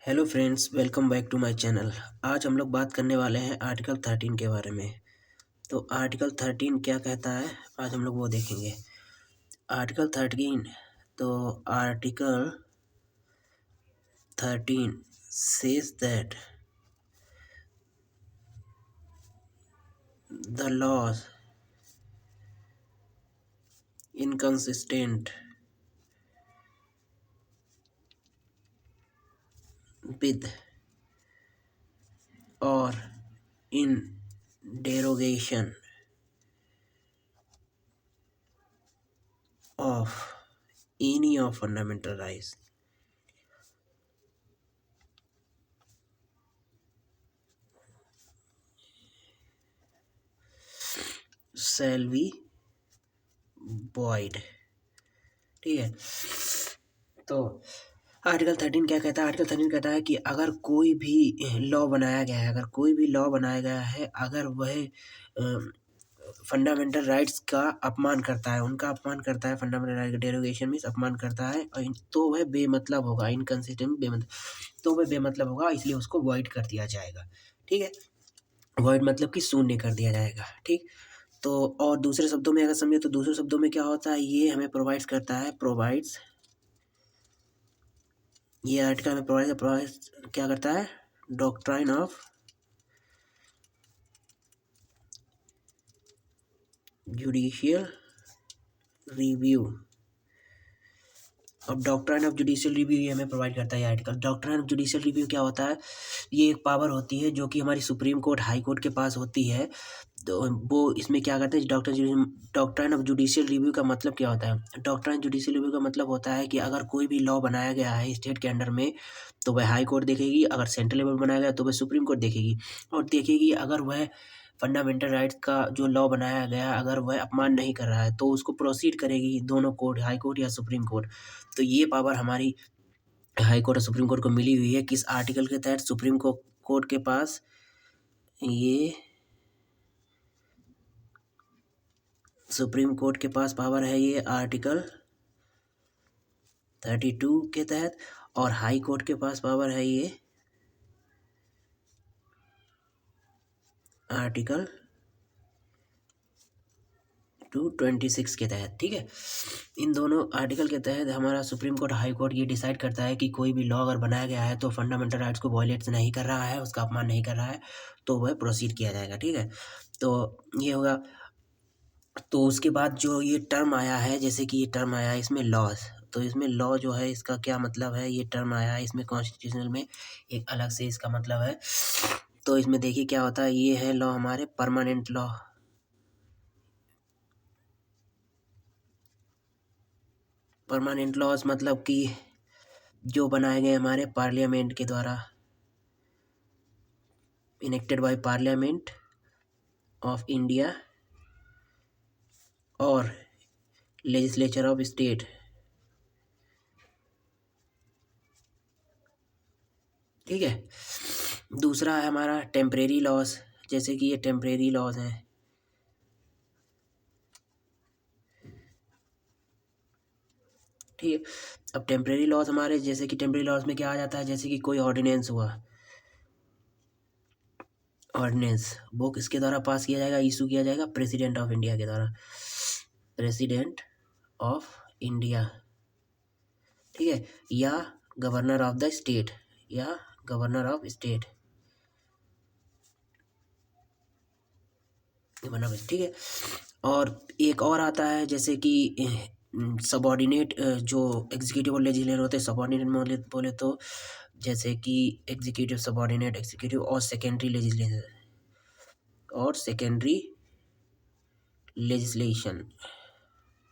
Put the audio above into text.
Hello friends, welcome back to my channel. आज हम लोग बात करने वाले हैं आर्टिकल 13 के बारे में। तो आर्टिकल 13 क्या कहता है, आज हम लोग वो देखेंगे। आर्टिकल 13, तो article 13 says that the laws inconsistent with or in derogation of any of fundamental rights shall be void। ठीक है, तो आर्टिकल 13 क्या कहता है। आर्टिकल 13 कहता है कि अगर कोई भी लॉ बनाया गया है, अगर वह फंडामेंटल राइट्स का अपमान करता है, उनका अपमान करता है, फंडामेंटल राइट का डेरोगेशन मीन्स अपमान करता है, और तो वह बेमतलब होगा, इनकंसिस्टेंट बेमतलब, तो वह बेमतलब होगा, इसलिए उसको वॉइड कर दिया जाएगा। ठीक है, वॉइड मतलब कि शून्य कर दिया जाएगा। ठीक, तो और दूसरे शब्दों में अगर समझे तो दूसरे शब्दों में क्या होता है, ये हमें प्रोवाइड्स करता है, ये आर्टिकल में प्रोवाइड्स क्या करता है, डॉक्ट्राइन ऑफ जुडिशियल रिव्यू। अब डॉक्ट्राइन ऑफ जुडिशियल रिव्यू ये हमें प्रोवाइड करता है article. Doctrine of judicial review क्या होता है, ये एक पावर होती है जो कि हमारी सुप्रीम कोर्ट, हाई कोर्ट के पास होती है। तो वो इसमें क्या करते हैं, डॉक्ट्राइन ऑफ जुडिशियल रिव्यू का मतलब क्या होता है। डॉक्ट्राइन जुडिशियल रिव्यू का मतलब होता है कि अगर कोई भी लॉ बनाया गया है स्टेट के अंडर में, तो वह हाई कोर्ट देखेगी, अगर सेंट्रल लेवल बनाया गया तो वह सुप्रीम कोर्ट देखेगी, और देखेगी अगर वह फंडामेंटल राइट्स का जो लॉ बनाया गया अगर वह अपमान नहीं कर रहा है तो उसको प्रोसीड करेगी दोनों कोर्ट, हाई कोर्ट या सुप्रीम कोर्ट। तो ये पावर हमारी हाई कोर्ट और सुप्रीम कोर्ट को मिली हुई है। किस आर्टिकल के तहत, कोर्ट के पास ये सुप्रीम कोर्ट के पास पावर है, ये आर्टिकल 32 के तहत, और हाई कोर्ट के पास पावर है ये आर्टिकल 226 के तहत। ठीक है, इन दोनों आर्टिकल के तहत हमारा सुप्रीम कोर्ट, हाई कोर्ट ये डिसाइड करता है कि कोई भी लॉ अगर बनाया गया है तो फंडामेंटल राइट्स को वायलेट नहीं कर रहा है, उसका अपमान नहीं कर रहा है, तो वह प्रोसीड किया जाएगा। ठीक है, तो ये होगा। तो उसके बाद जो ये टर्म आया है, जैसे कि ये टर्म आया है इसमें लॉज, तो इसमें लॉ जो है इसका क्या मतलब है, ये टर्म आया है इसमें कॉन्स्टिट्यूशनल में एक अलग से इसका मतलब है। तो इसमें देखिए क्या होता है, ये है लॉ हमारे परमानेंट लॉ। परमानेंट लॉज मतलब कि जो बनाए गए हमारे पार्लियामेंट के द्वारा, enacted by parliament of India और लेजिस्लेचर ऑफ स्टेट। ठीक है, दूसरा है हमारा टेम्परेरी लॉज, जैसे कि ये टेम्परेरी लॉज हैं। ठीक है, अब टेम्परेरी लॉज हमारे, जैसे कि टेम्परेरी लॉज में क्या आ जाता है, जैसे कि कोई ऑर्डिनेंस हुआ, ऑर्डिनेंस वो किसके द्वारा पास किया जाएगा, इशू किया जाएगा प्रेसिडेंट ऑफ इंडिया के द्वारा, प्रेसिडेंट ऑफ इंडिया। ठीक है, या गवर्नर ऑफ द स्टेट, या गवर्नर ऑफ स्टेट, ठीक है। और एक और आता है, जैसे कि सबॉर्डिनेट, जो एग्जीक्यूटिव और लेजिस्लेटिव होते हैं, सबॉर्डिनेट बोले तो जैसे कि एग्जीक्यूटिव, सबॉर्डिनेट एग्जीक्यूटिव, और सेकेंडरी लेजिस्लेशन, और सेकेंडरी लेजिस्लेशन।